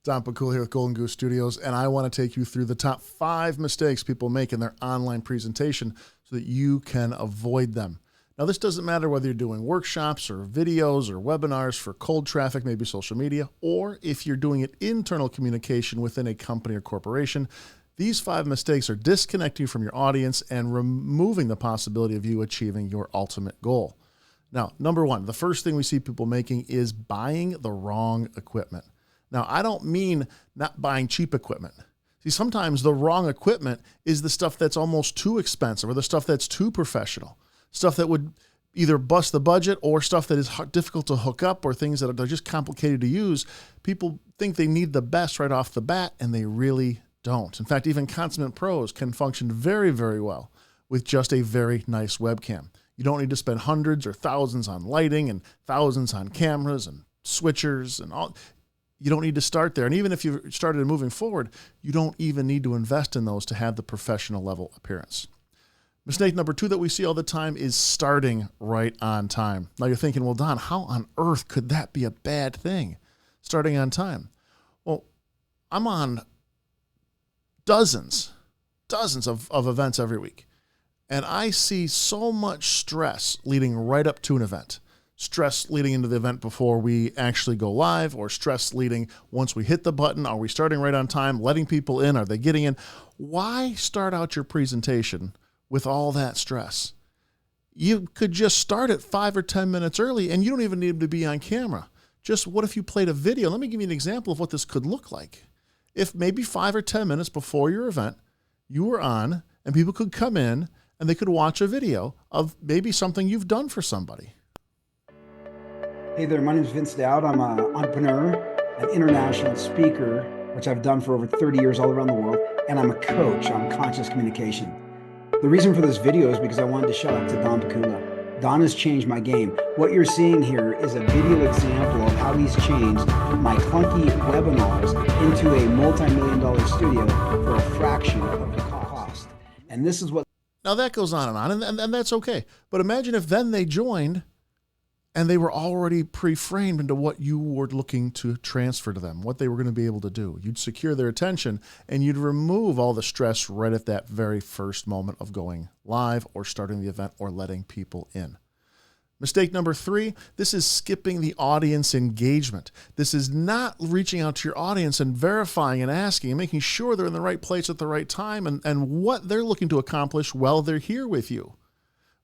Don Pikula here with Golden Goose Studios, and I want to take you through the top 5 mistakes people make in their online presentation so that you can avoid them. Now, this doesn't matter whether you're doing workshops or videos or webinars for cold traffic, maybe social media, or if you're doing it internal communication within a company or corporation. These 5 mistakes are disconnecting you from your audience and removing the possibility of you achieving your ultimate goal. Now, number 1, the first thing we see people making is buying the wrong equipment. Now, I don't mean not buying cheap equipment. See, sometimes the wrong equipment is the stuff that's almost too expensive or the stuff that's too professional, stuff that would either bust the budget or stuff that is difficult to hook up or things that are just complicated to use. People think they need the best right off the bat, and they really don't. In fact, even consummate pros can function very, very well with just a very nice webcam. You don't need to spend hundreds or thousands on lighting and thousands on cameras and switchers and all. You don't need to start there. And even if you started moving forward, you don't even need to invest in those to have the professional level appearance. Mistake number 2 that we see all the time is starting right on time. Now you're thinking, well, Don, how on earth could that be a bad thing? Starting on time. Well, I'm on dozens of events every week. And I see so much stress leading right up to an event. Stress leading into the event before we actually go live, or stress leading once we hit the button. Are we starting right on time? Letting people in? Are they getting in? Why start out your presentation with all that stress? You could just start at 5 or 10 minutes early, and you don't even need to be on camera. Just what if you played a video? Let me give you an example of what this could look like. If maybe 5 or 10 minutes before your event, you were on, and people could come in, and they could watch a video of maybe something you've done for somebody. Hey there, my name is Vince Dowd. I'm an entrepreneur, an international speaker, which I've done for over 30 years all around the world, and I'm a coach on conscious communication. The reason for this video is because I wanted to shout out to Don Pikula. Don has changed my game. What you're seeing here is a video example of how he's changed my clunky webinars into a multi-million-dollar studio for a fraction of the cost. And this is what... Now that goes on, and that's okay. But imagine if then they joined and they were already pre-framed into what you were looking to transfer to them, what they were going to be able to do. You'd secure their attention, and you'd remove all the stress right at that very first moment of going live or starting the event or letting people in. Mistake number 3, this is skipping the audience engagement. This is not reaching out to your audience and verifying and asking and making sure they're in the right place at the right time and what they're looking to accomplish while they're here with you.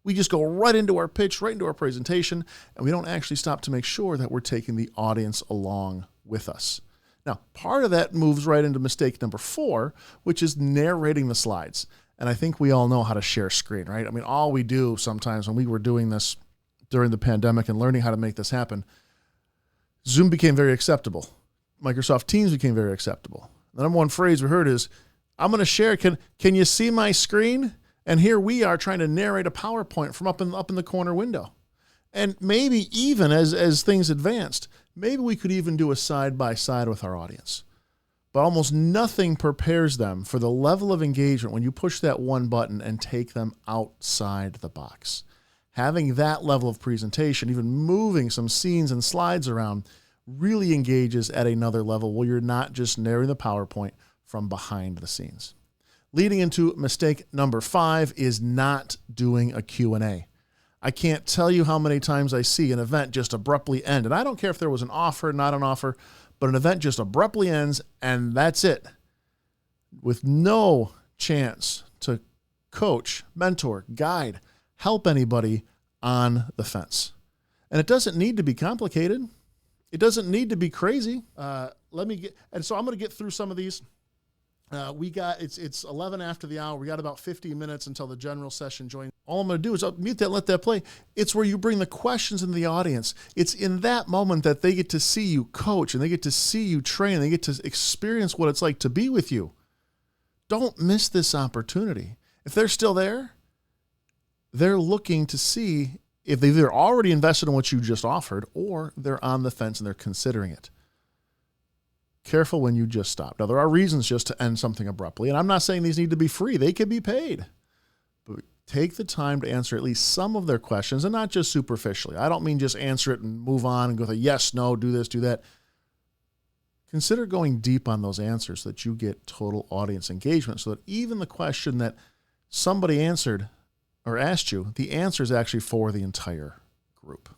We just go right into our pitch, right into our presentation, and we don't actually stop to make sure that we're taking the audience along with us. Now, part of that moves right into mistake number 4, which is narrating the slides. And I think we all know how to share screen, right? I mean, all we do sometimes when we were doing this during the pandemic and learning how to make this happen, Zoom became very acceptable. Microsoft Teams became very acceptable. The number 1 phrase we heard is, I'm going to share, can you see my screen? And here we are trying to narrate a PowerPoint from up in the corner window. And maybe even as things advanced, maybe we could even do a side-by-side with our audience. But almost nothing prepares them for the level of engagement when you push that one button and take them outside the box. Having that level of presentation, even moving some scenes and slides around, really engages at another level where you're not just narrating the PowerPoint from behind the scenes. Leading into mistake number 5 is not doing a Q&A. I can't tell you how many times I see an event just abruptly end. And I don't care if there was an offer, not an offer, but an event just abruptly ends and that's it. With no chance to coach, mentor, guide, help anybody on the fence. And it doesn't need to be complicated. It doesn't need to be crazy. So I'm going to get through some of these. It's 11 after the hour. We got about 15 minutes until the general session joins. All I'm going to do is I'll mute that and let that play. It's where you bring the questions into the audience. It's in that moment that they get to see you coach and they get to see you train. They get to experience what it's like to be with you. Don't miss this opportunity. If they're still there, they're looking to see if they've either already invested in what you just offered or they're on the fence and they're considering it. Careful when you just stop. Now, there are reasons just to end something abruptly, and I'm not saying these need to be free. They can be paid. But take the time to answer at least some of their questions, and not just superficially. I don't mean just answer it and move on and go with a yes, no, do this, do that. consider going deep on those answers so that you get total audience engagement, so that even the question that somebody answered or asked you, the answer is actually for the entire group.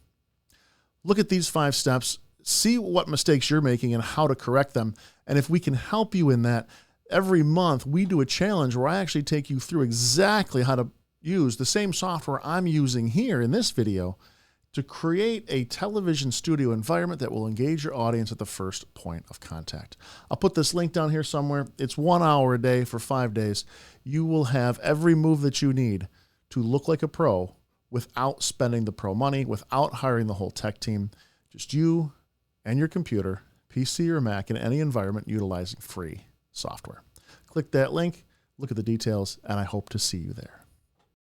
Look at these 5 steps, see what mistakes you're making and how to correct them. And if we can help you in that, every month we do a challenge where I actually take you through exactly how to use the same software I'm using here in this video to create a television studio environment that will engage your audience at the first point of contact. I'll put this link down here somewhere. It's 1 hour a day for 5 days. You will have every move that you need to look like a pro without spending the pro money, without hiring the whole tech team. Just you and your computer, PC or Mac, in any environment utilizing free software. Click that link, look at the details, and I hope to see you there.